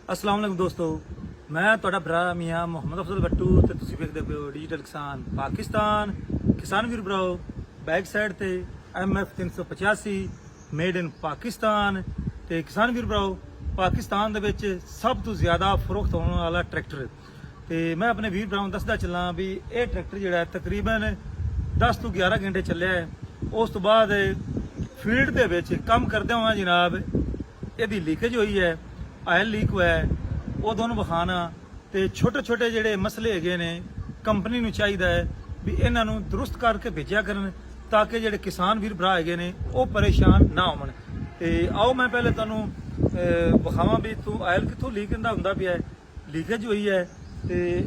अस्सलाम वालेकुम दोस्तों, मैं ਤੁਹਾਡਾ ਭਰਾ ਮੀਆਂ ਮੁਹੰਮਦ ਅਫਜ਼ਲ ਬੱਟੂ ਤੇ ਤੁਸੀਂ ਵੇਖਦੇ ਪਏ ਡਿਜੀਟਲ ਕਿਸਾਨ ਪਾਕਿਸਤਾਨ। ਕਿਸਾਨ ਵੀਰ ਭਰਾਓ, ਬੈਕ ਸਾਈਡ ਤੇ MF 385 ਮੇਡ ਇਨ ਪਾਕਿਸਤਾਨ। ਤੇ ਕਿਸਾਨ ਵੀਰ ਭਰਾਓ, ਪਾਕਿਸਤਾਨ ਦੇ ਵਿੱਚ ਸਭ ਤੋਂ ਜ਼ਿਆਦਾ ਫਰੋਖਤ ਹੋਣ ਵਾਲਾ ਟਰੈਕਟਰ ਤੇ ਮੈਂ ਆਪਣੇ ਵੀਰ ਭਰਾਵਾਂ ਨੂੰ ਦੱਸਦਾ ਚੱਲਾਂ ਵੀ ਇਹ ਟਰੈਕਟਰ ਜਿਹੜਾ ਤਕਰੀਬਨ 10 ਤੋਂ 11 ਘੰਟੇ ਚੱਲਿਆ ਹੈ। ਉਸ ਤੋਂ ਬਾਅਦ ਫੀਲਡ ਦੇ ਵਿੱਚ ਕੰਮ ਕਰਦੇ ਹੋਏ ਜਨਾਬ ਇਹਦੀ ਲੀਕੇਜ ਹੋਈ ਹੈ, ਆਇਲ ਲੀਕ ਹੋਇਆ ਹੈ। ਉਹ ਦੋਨੋਂ ਵਿਖਾਣਾ ਤੇ ਛੋਟੇ ਛੋਟੇ ਜਿਹੜੇ ਮਸਲੇ ਹੈਗੇ ਨੇ ਕੰਪਨੀ ਨੂੰ ਚਾਹੀਦਾ ਹੈ ਵੀ ਇਹਨਾਂ ਨੂੰ ਦਰੁਸਤ ਕਰਕੇ ਭੇਜਿਆ ਕਰਨ ਤਾਂ ਕਿ ਜਿਹੜੇ ਕਿਸਾਨ ਵੀਰ ਭਰਾ ਹੈਗੇ ਨੇ ਉਹ ਪਰੇਸ਼ਾਨ ਨਾ ਹੋਣ। ਤੇ ਆਓ ਮੈਂ ਪਹਿਲੇ ਤੁਹਾਨੂੰ ਵਿਖਾਵਾਂ ਵੀ ਤੂੰ ਆਇਲ ਕਿੱਥੋਂ ਲੀਕ ਹੁੰਦਾ ਪਿਆ ਹੈ, ਲੀਕੇਜ ਹੋਈ ਹੈ ਤੇ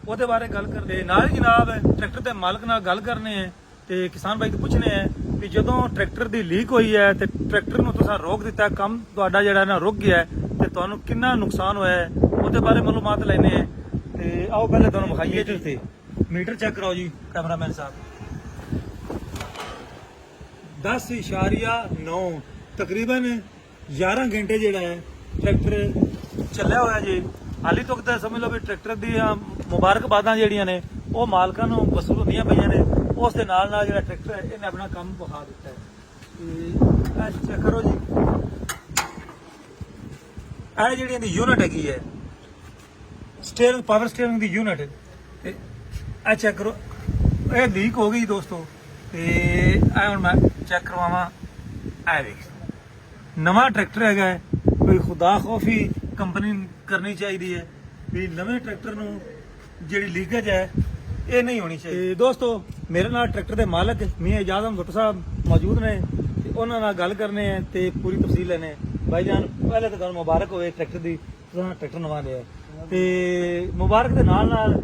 ਉਹਦੇ ਬਾਰੇ ਗੱਲ ਕਰਦੇ ਨਾਲ ਜਨਾਬ ਟਰੈਕਟਰ ਦੇ ਮਾਲਕ ਨਾਲ ਗੱਲ ਕਰਨੇ ਹੈ ਤੇ ਕਿਸਾਨ ਭਾਈ ਤੋਂ ਪੁੱਛਣੇ ਹੈ ਵੀ ਜਦੋਂ ਟਰੈਕਟਰ ਦੀ ਲੀਕ ਹੋਈ ਹੈ ਤੇ ਟਰੈਕਟਰ ਨੂੰ ਤੁਸੀਂ ਰੋਕ ਦਿੱਤਾ, ਕੰਮ ਤੁਹਾਡਾ ਜਿਹੜਾ ਨਾ ਰੁਕ ਗਿਆ ਤੇ ਤੁਹਾਨੂੰ ਕਿੰਨਾ ਨੁਕਸਾਨ ਹੋਇਆ ਹੈ ਉਹਦੇ ਬਾਰੇ ਮਾਲੂਮਾਤ ਲੈਣੇ ਹੈ। ਤੇ ਆਓ ਪਹਿਲੇ ਤੁਹਾਨੂੰ ਵਿਖਾਈਏ ਤੇ ਮੀਟਰ ਚੈੱਕ ਕਰਾਓ ਜੀ ਕੈਮਰਾਮੈਨ ਸਾਹਿਬ। 10.9 ਤਕਰੀਬਨ 11 ਘੰਟੇ ਜਿਹੜਾ ਹੈ ਟਰੈਕਟਰ ਚੱਲਿਆ ਹੋਇਆ ਜੀ। ਹਾਲੀ ਤੱਕ ਤਾਂ ਸਮਝ ਲਓ ਵੀ ਟਰੈਕਟਰ ਦੀਆਂ ਮੁਬਾਰਕਬਾਦਾਂ ਜਿਹੜੀਆਂ ਨੇ ਉਹ ਮਾਲਕਾਂ ਨੂੰ ਵਸੂਲ ਹੁੰਦੀਆਂ ਪਈਆਂ ਨੇ। ਉਸ ਦੇ ਨਾਲ ਨਾਲ ਜਿਹੜਾ ਟਰੈਕਟਰ ਹੈ ਇਹਨੇ ਆਪਣਾ ਕੰਮ ਵਿਖਾ ਦਿੱਤਾ ਹੈ। ਤੇ ਚੈੱਕ ਕਰੋ ਜੀ, ਇਹ ਜਿਹੜੀ ਇਹਦੀ ਯੂਨਿਟ ਹੈਗੀ ਹੈ ਸਟੀਅਰਿੰਗ ਪਾਵਰ ਸਟੀਅਰਿੰਗ ਦੀ ਯੂਨਿਟ ਤੇ ਇਹ ਚੈੱਕ ਕਰੋ, ਇਹ ਲੀਕ ਹੋ ਗਈ ਦੋਸਤੋ। ਤੇ ਇਹ ਹੁਣ ਮੈਂ ਚੈੱਕ ਕਰਵਾਵਾਂ, ਇਹ ਵੇਖ ਨਵਾਂ ਟਰੈਕਟਰ ਹੈਗਾ ਹੈ। ਕੋਈ ਖੁਦਾ ਖੌਫੀ ਕੰਪਨੀ ਕਰਨੀ ਚਾਹੀਦੀ ਹੈ ਵੀ ਨਵੇਂ ਟਰੈਕਟਰ ਨੂੰ ਜਿਹੜੀ ਲੀਕੇਜ ਹੈ ਇਹ ਨਹੀਂ ਹੋਣੀ ਚਾਹੀਦੀ। ਤੇ ਦੋਸਤੋ ਮੇਰੇ ਨਾਲ ਟਰੈਕਟਰ ਦੇ ਮਾਲਕ ਮੀਆਂ ਇਜਾਜ਼ ਅਹਿਮਦ ਸਾਹਿਬ ਮੌਜੂਦ ਨੇ ਤੇ ਉਹਨਾਂ ਨਾਲ ਗੱਲ ਕਰਨੇ ਹੈ ਤੇ ਪੂਰੀ ਤਫਸੀਲ ਲੈਣੇ। ਭਾਈ ਜਾਨ ਪਹਿਲੇ ਤਾਂ ਤੁਹਾਨੂੰ ਮੁਬਾਰਕ ਹੋਵੇ ਟਰੈਕਟਰ ਦੀ, ਤੁਸੀਂ ਟਰੈਕਟਰ ਨਵਾਂ ਲਿਆ ਤੇ ਮੁਬਾਰਕ ਦੇ ਨਾਲ ਨਾਲ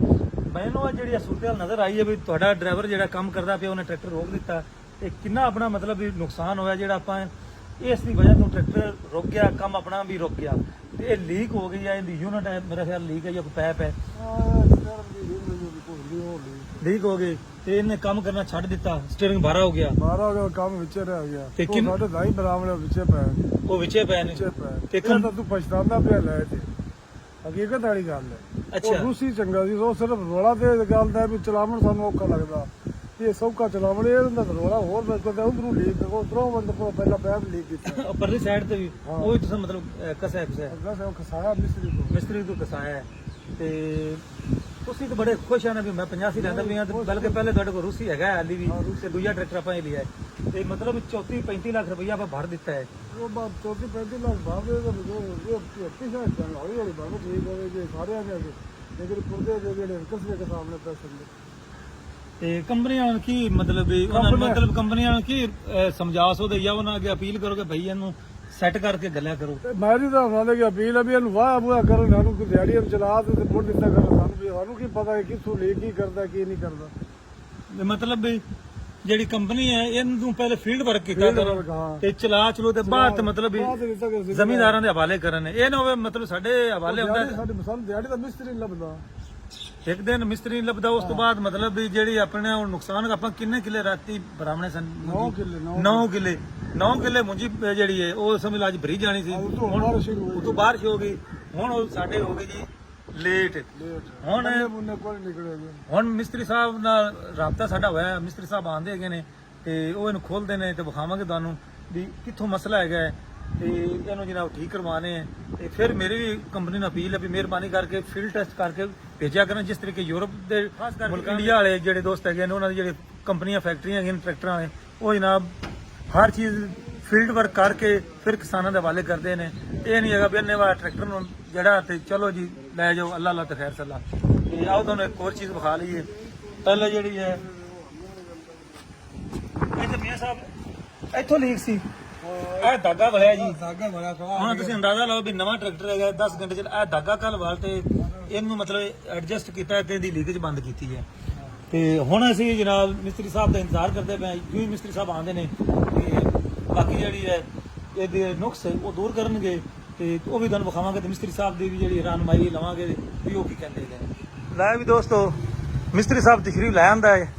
ਮੈਨੂੰ ਜਿਹੜੀ ਸੂਰਤ ਨਜ਼ਰ ਆਈ ਹੈ ਵੀ ਤੁਹਾਡਾ ਡਰਾਈਵਰ ਜਿਹੜਾ ਕੰਮ ਕਰਦਾ ਪਿਆ ਉਹਨੇ ਟਰੈਕਟਰ ਰੋਕ ਦਿੱਤਾ ਤੇ ਕਿੰਨਾ ਆਪਣਾ ਮਤਲਬ ਵੀ ਨੁਕਸਾਨ ਹੋਇਆ ਜਿਹੜਾ ਆਪਾਂ ਇਸ ਦੀ ਵਜ੍ਹਾ ਤੋਂ ਟਰੈਕਟਰ ਰੁਕ ਗਿਆ, ਕੰਮ ਆਪਣਾ ਵੀ ਰੁਕ ਗਿਆ। ਤੇ ਇਹ ਲੀਕ ਹੋ ਗਈ ਹੈ, ਇਹਦੀ ਯੂਨਿਟ ਹੈ ਮੇਰਾ ਖਿਆਲ ਲੀਕ ਹੈ ਜਾਂ ਕੋਈ ਪੈਪ ਹੈ ਲੀਕ ਹੋ ਗਈ ਤੇ ਇਹਨੇ ਕੰਮ ਕਰਨਾ ਛੱਡ ਦਿੱਤਾ, ਸਟੀਅਰਿੰਗ ਬਾਹਰ ਹੋ ਗਿਆ ਕੰਮ ਵਿੱਚੇ ਰਹਿ ਗਿਆ ਤੇ ਸਾਡੇ ਦਾਈ ਬਰਾਮਣੇ ਵਿੱਚੇ ਪੈ ਉਹ ਵਿੱਚੇ ਪੈ ਨੇ ਤੇ ਤਾਂ ਤੂੰ ਪਛਤਾਉਂਦਾ ਪਿਆ ਲੈ ਤੇ ਹਕੀਕਤ ਵਾਲੀ ਗੱਲ ਹੈ। ਅੱਛਾ ਰੂਸੀ ਚੰਗਾ ਸੀ, ਉਹ ਸਿਰਫ ਰੋਲਾ ਤੇ ਗੱਲ ਦਾ ਵੀ ਚਲਾਵਣ ਸਾਨੂੰ ਔਖਾ ਲੱਗਦਾ, ਇਹ ਸੌਖਾ ਚਲਾਵਣ ਇਹਦਾ ਰੋਲਾ ਹੋਰ ਬਚਦਾ ਉਧਰੋਂ ਲੀਕ ਉਧਰੋਂ ਬੰਦ ਪਹਿਲਾਂ ਪੈਪ ਲੀਕ ਕੀਤਾ ਪਰਲੀ ਸਾਈਡ ਤੇ ਵੀ ਉਹ ਤੁਸੀਂ ਮਤਲਬ ਕਸਿਆ ਖਸਾਇਆ ਮਿਸਤਰੀ ਤੋਂ ਕਸਾਇਆ ਹੈ। ਤੇ ਤੁਸੀਂ ਤਾਂ ਬੜੇ ਖੁਸ਼ ਆ ਨਾ ਵੀ ਮੈਂ 85 ਲੈਂਦਾ ਵੀ ਆ, ਬਲਕਿ ਪਹਿਲੇ ਤੁਹਾਡੇ ਕੋਲ ਰੂਸੀ ਹੈਗਾ ਹਾਲੀ ਵੀ ਤੇ ਦੂਜਾ ਟਰੈਕਟਰ ਆਪਾਂ ਇਹ ਲਿਆ ਤੇ ਮਤਲਬ 34-35 ਲੱਖ ਰੁਪਈਆ ਆਪਾਂ ਭਰ ਦਿੱਤਾ ਹੈ। ਉਹ ਬਾਅਦ 34-35 ਲੱਖ ਬਾਬੇ ਦਾ ਪਿਛਾ ਹੌਲੀ ਹੌਲੀ ਬਾਬਾ ਠੀਕ ਹੋਵੇ ਜੇ ਸਾਰਿਆਂ ਨੇ ਜਿਹੜੇ ਪੁਰਦੇ ਦੇ ਜਿਹੜੇ ਕਸਰੇ ਦੇ ਸਾਹਮਣੇ ਪੈਸੇ ਨੇ ਤੇ ਕੰਪਨੀਆਂ ਨੂੰ ਕੀ ਮਤਲਬ ਵੀ ਉਹਨਾਂ ਨੂੰ ਮਤਲਬ ਕੰਪਨੀਆਂ ਨੂੰ ਕੀ ਸਮਝਾ ਸਕਦੇ ਜਾਂ ਉਹਨਾਂ ਅੱਗੇ ਅਪੀਲ ਕਰੋ ਕਿ ਭਈ ਇਹਨੂੰ ਸੈੱਟ ਕਰਕੇ ਗੱਲਾਂ ਕਰੋ। ਮੇਰੀ ਤਾਂ ਉਹਨਾਂ ਦੇ ਅਪੀਲ ਹੈ ਵੀ ਇਹਨੂੰ ਵਾਹ ਬੁਆ ਕਰੋ, ਸਾਨੂੰ ਕੋਈ ਦਿਹਾੜੀ ਚਲਾ ਤੇ ਮੁੜ ਦਿੱਤਾ ਕਰੋ, ਸਾਨੂੰ ਕੀ ਪਤਾ ਹੈ ਕਿੱਥੋਂ ਲੈ ਕੀ ਕਰਦਾ ਕੀ ਨਹੀਂ ਕਰਦਾ। ਮਤਲਬ ਵੀ ਜਿਹੜੀ ਕੰਪਨੀ ਹੈ ਇਹਨੂੰ ਪਹਿਲੇ ਫੀਲਡ ਵਰਕ ਕੀਤਾ ਕਰੋ ਤੇ ਚਲਾ ਚਲੋ ਤੇ ਬਾਅਦ ਮਤਲਬ ਵੀ ਜ਼ਮੀਂਦਾਰਾਂ ਦੇ ਹਵਾਲੇ ਕਰਨ। ਇਹ ਨਾ ਹੋਵੇ ਮਤਲਬ ਸਾਡੇ ਹਵਾਲੇ ਹੁੰਦਾ ਸਾਡੇ ਮਿਸਾਲ ਦਿਹਾੜੀ ਦਾ ਮਿਸਤਰੀ ਲੱਭਦਾ, ਇੱਕ ਦਿਨ ਮਿਸਤਰੀ ਨਹੀਂ ਲੱਭਦਾ, ਉਸ ਤੋਂ ਬਾਅਦ ਮਤਲਬ ਵੀ ਜਿਹੜੀ ਆਪਣੇ ਨੁਕਸਾਨ ਆਪਾਂ ਕਿੰਨੇ ਕਿੱਲੇ ਰਾਤੀ ਬਰਾਮਣੇ ਸਨ 9 ਕਿੱਲੇ ਮੁੰਜੀ ਜਿਹੜੀ ਹੈ ਉਹ ਸਮਝ ਲਾ ਅੱਜ ਭਰੀ ਜਾਣੀ ਸੀ, ਉਹ ਤੋਂ ਬਾਰਿਸ਼ ਹੋ ਗਈ। ਹੁਣ ਉਹ ਸਾਡੇ ਹੋ ਗਏ ਜੀ ਲੇਟ। ਹੁਣ ਮਿਸਤਰੀ ਸਾਹਿਬ ਨਾਲ ਰਾਬਤਾ ਸਾਡਾ ਹੋਇਆ, ਮਿਸਤਰੀ ਸਾਹਿਬ ਆਉਂਦੇ ਹੈਗੇ ਨੇ ਤੇ ਉਹ ਇਹਨੂੰ ਖੋਲਦੇ ਨੇ ਤੇ ਵਿਖਾਵਾਂਗੇ ਤੁਹਾਨੂੰ ਵੀ ਕਿੱਥੋਂ ਮਸਲਾ ਹੈਗਾ ਤੇ ਇਹਨੂੰ ਜਿਹੜਾ ਠੀਕ ਕਰਵਾਣੇ ਹੈ। ਤੇ ਫਿਰ ਮੇਰੀ ਵੀ ਕੰਪਨੀ ਨੂੰ ਅਪੀਲ ਹੈ ਵੀ ਮਿਹਰਬਾਨੀ ਕਰਕੇ ਫੀਲਡ ਟੈਸਟ ਕਰਕੇ ਭੇਜਿਆ ਕਰਨ, ਜਿਸ ਤਰੀਕੇ ਯੂਰਪ ਦੇ ਖਾਸ ਕਰਕੇ ਇੰਡੀਆ ਵਾਲੇ ਜਿਹੜੇ ਦੋਸਤ ਹੈਗੇ ਨੇ ਉਹਨਾਂ ਦੀ ਜਿਹੜੇ ਕੰਪਨੀਆਂ ਫੈਕਟਰੀਆਂ ਹੈਗੀਆਂ ਨੇ ਟਰੈਕਟਰਾਂ ਵਾਲੇ ਉਹ ਜਨਾਬ ਹਰ ਚੀਜ਼ ਫੀਲਡ ਵਰਕ ਕਰਕੇ ਫਿਰ ਕਿਸਾਨਾਂ ਦੇ ਹਵਾਲੇ ਕਰਦੇ ਨੇ। ਇਹ ਨਹੀਂ ਹੈਗਾ ਵੀ ਇਹਨੇ ਵਾਲਾ ਟਰੈਕਟਰ ਨੂੰ ਜਿਹੜਾ ਤੇ ਚਲੋ ਜੀ ਲੈ ਜਾਓ ਅੱਲਾ ਅੱਲਾ ਤੇ ਖੈਰ ਸੱਲਾ। ਤੇ ਆਓ ਤੁਹਾਨੂੰ ਇੱਕ ਹੋਰ ਚੀਜ਼ ਵਿਖਾ ਲਈਏ। ਪਹਿਲਾਂ ਜਿਹੜੀ ਹੈ ਇਹ ਤਾਂ ਮੀਆਂ ਸਾਹਿਬ ਇੱਥੋਂ ਲੀਕ ਸੀ, ਇਹ ਦਾਗਾ ਵਲਿਆ ਜੀ। ਹੁਣ ਤੁਸੀਂ ਅੰਦਾਜ਼ਾ ਲਾਓ ਵੀ ਨਵਾਂ ਟਰੈਕਟਰ ਹੈਗਾ 10 ਘੰਟੇ ਚ ਇਹ ਦਾਗਾ ਕੱਲ ਵਾਲ ਤੇ ਇਹਨੂੰ ਮਤਲਬ ਐਡਜਸਟ ਕੀਤਾ ਤੇ ਇਹਦੀ ਲੀਕੇਜ ਬੰਦ ਕੀਤੀ ਹੈ। ਤੇ ਹੁਣ ਅਸੀਂ ਜਨਾਬ ਮਿਸਤਰੀ ਸਾਹਿਬ ਦਾ ਇੰਤਜ਼ਾਰ ਕਰਦੇ ਪਏ, ਕਿਉਂ ਮਿਸਤਰੀ ਸਾਹਿਬ ਆਉਂਦੇ ਨੇ ਤੇ ਬਾਕੀ ਜਿਹੜੀ ਹੈ ਇਹਦੇ ਨੁਕਸ ਉਹ ਦੂਰ ਕਰਨਗੇ ਤੇ ਉਹ ਵੀ ਤੁਹਾਨੂੰ ਵਿਖਾਵਾਂਗੇ ਤੇ ਮਿਸਤਰੀ ਸਾਹਿਬ ਦੀ ਵੀ ਜਿਹੜੀ ਰਹਿਨੁਮਾਈ ਲਵਾਂਗੇ ਵੀ ਉਹ ਕੀ ਕਹਿੰਦੇ ਨੇ। ਲੈ ਵੀ ਦੋਸਤੋ ਮਿਸਤਰੀ ਸਾਹਿਬ ਤਸ਼ਰੀਫ ਲੈ ਆਂਦਾ ਹੈ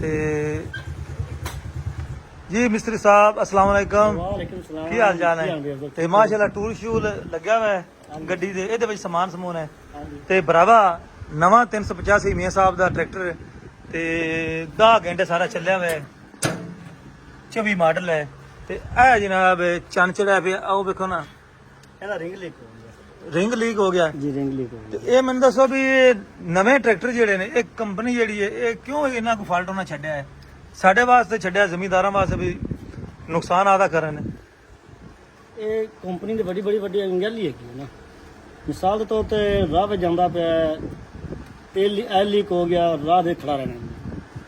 ਤੇ जी मिस्त्री साहब अस्सलाम वालेकुम, की हाल चाल है? ते माशाल्लाह टूल शूल लग्या हुआ है ਗੱਡੀ ਦੇ ਇਹਦੇ ਵਿੱਚ ਸਮਾਨ ਸਮੂਨ ਹੈ ਹਾਂਜੀ ਤੇ ਭਰਾਵਾ ਨਵਾਂ 385 ਮੀਆਂ ਸਾਹਿਬ ਦਾ ਟਰੈਕਟਰ ਤੇ 10 ਘੰਟੇ ਸਾਰਾ ਚੱਲਿਆ ਹੋਇਆ ਹੈ 24 ਮਾਡਲ ਹੈ ਤੇ ਇਹ ਜਨਾਬ ਚੰਨ ਚੜਿਆ ਪਿਆ ਉਹ ਵੇਖੋ ਨਾ ਇਹਦਾ ਰਿੰਗ ਲੀਕ ਹੋ ਗਿਆ ਰਿੰਗ ਲੀਕ ਹੋ ਗਿਆ ਜੀ ਰਿੰਗ ਲੀਕ ਹੋ ਤੇ ਇਹ ਮੈਨੂੰ ਦੱਸੋ ਵੀ ਇਹ ਨਵੇਂ ਟਰੈਕਟਰ ਜਿਹੜੇ ਨੇ ਇਹ ਕੰਪਨੀ ਜਿਹੜੀ ਹੈ ਇਹ ਕਿਉਂ ਇਹਨਾਂ ਕੋ ਫਾਲਟ ਹੋਣਾ ਛੱਡਿਆ ਹੈ ਸਾਡੇ ਵਾਸਤੇ ਛੱਡਿਆ ਜ਼ਮੀਂਦਾਰਾਂ ਵਾਸਤੇ ਵੀ ਨੁਕਸਾਨ ਆਦਾ ਕਰਨ ਇਹ ਕੰਪਨੀ ਦੀ ਵੱਡੀ ਅੰਗੈਲੀ ਹੈਗੀ ਹੈ ਨਾ ਮਿਸਾਲ ਦੇ ਤੌਰ ਤੇ ਰਾਹ 'ਤੇ ਜਾਂਦਾ ਪਿਆ ਹੈ, ਤੇਲ ਐਲ ਲੀਕ ਹੋ ਗਿਆ ਰਾਹ ਦੇ ਖੜਾ ਰਹਿਣਾ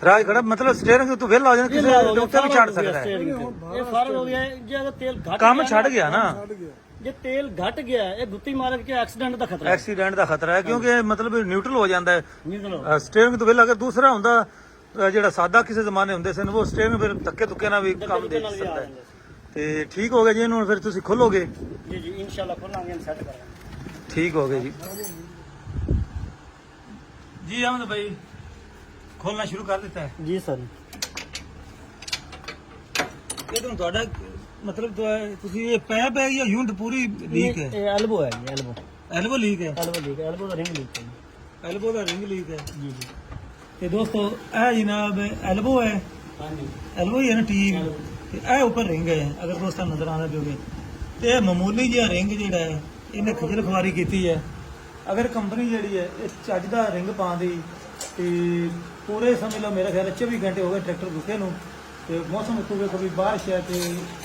ਰਾਜ ਖੜਾ ਮਤਲਬ ਸਟੀਅਰਿੰਗ ਤੋਂ ਵਿਹਲਾ ਹੋ ਜਾਣਾ ਕਿਸੇ ਡਾਕਟਰ ਵੀ ਛੱਡ ਸਕਦਾ ਹੈ ਇਹ ਫਰਕ ਹੋ ਗਿਆ ਜੇ ਅਗਰ ਤੇਲ ਘੱਟ ਕੰਮ ਗਿਆ ਛੱਡ ਗਿਆ ਨਾ ਛੱਡ ਗਿਆ ਜੇ ਤੇਲ ਘਟ ਗਿਆ ਇਹ ਗੁੱਤੀ ਮਾਰ ਕੇ ਐਕਸੀਡੈਂਟ ਦਾ ਖਤਰਾ ਹੈ ਐਕਸੀਡੈਂਟ ਦਾ ਖਤਰਾ ਹੈ ਕਿਉਂਕਿ ਮਤਲਬ ਨਿਊਟਰਲ ਹੋ ਜਾਂਦਾ ਹੈ ਨਿਕਲੋ ਸਟੀਅਰਿੰਗ ਤੋਂ ਵਿਹਲਾ ਅਗਰ ਦੂਸਰਾ ਹੁੰਦਾ ਜਿਹੜਾ ਸਾਦਾ ਕਿਸੇ ਜ਼ਮਾਨੇ ਹੁੰਦੇ ਸਨ ਉਹ ਸਟੀਅਰਿੰਗ ਫਿਰ ਧੱਕੇ ਧੁੱਕੇ ਨਾਲ ਵੀ ਕੰਮ ਦੇ ਸਕਦਾ ਹੈ ਤੇ ਠੀਕ ਹੋ ਗਿਆ ਜੀ ਇਹਨੂੰ ਫਿਰ ਤੁਸੀਂ ਖੋਲੋਗੇ ਜੀ ਜੀ ਇਨਸ਼ਾਅੱਲਾ ਖੋਲਾਂਗੇ ਸੈੱਟ ਕਰਾਂਗੇ ਠੀਕ ਹੋ ਗਿਆ ਜੀ ਜੀ ਅਹਿਮਦ ਭਾਈ ਖੋਲਣਾ ਸ਼ੁਰੂ ਕਰ ਦਿੱਤਾ ਹੈ ਜੀ ਸਰ ਇਹ ਤੁਹਾਨੂੰ ਤੁਹਾਡਾ ਮਤਲਬ ਤੁਸੀਂ ਇਹ ਪੈਪ ਹੈ ਜਾਂ ਯੂਨਿਟ ਪੂਰੀ ਲੀਕ ਹੈ ਇਹ ਐਲਬੋ ਹੈ ਜੀ ਐਲਬੋ ਐਲਬੋ ਲੀਕ ਹੈ ਐਲਬੋ ਦਾ ਰਿੰਗ ਲੀਕ ਹੈ ਐਲਬੋ ਦਾ ਰਿੰਗ ਲੀਕ ਹੈ ਜੀ ਜੀ ਤੇ ਦੋਸਤੋ ਇਹ ਜਨਾਬ ਐਲਬੋ ਹੈ ਹਾਂਜੀ ਐਲਬੋ ਹੀ ਹੈ ਨਾ ਟੀਮ ਤੇ ਇਹ ਉੱਪਰ ਰਿੰਗ ਹੈ ਅਗਰ ਦੋਸਤਾਂ ਨੂੰ ਨਜ਼ਰ ਆਉਂਦਾ ਪਿਓਗੇ ਤੇ ਇਹ ਮਾਮੂਲੀ ਜਿਹਾ ਰਿੰਗ ਜਿਹੜਾ ਹੈ ਇਹਨੇ ਖਜਲ ਖਵਾਰੀ ਕੀਤੀ ਹੈ ਅਗਰ ਕੰਪਨੀ ਜਿਹੜੀ ਹੈ ਇਹ ਚੱਜ ਦਾ ਰਿੰਗ ਪਾਉਂਦੀ ਤੇ ਪੂਰੇ ਸਮਝ ਲਓ ਮੇਰੇ ਖਿਆਲ 24 ਘੰਟੇ ਹੋ ਗਏ ਟਰੈਕਟਰ ਰੁਕੇ ਨੂੰ ਤੇ ਮੌਸਮ ਉੱਤੋਂ ਵੇਖੋ ਵੀ ਬਾਰਿਸ਼ ਹੈ ਤੇ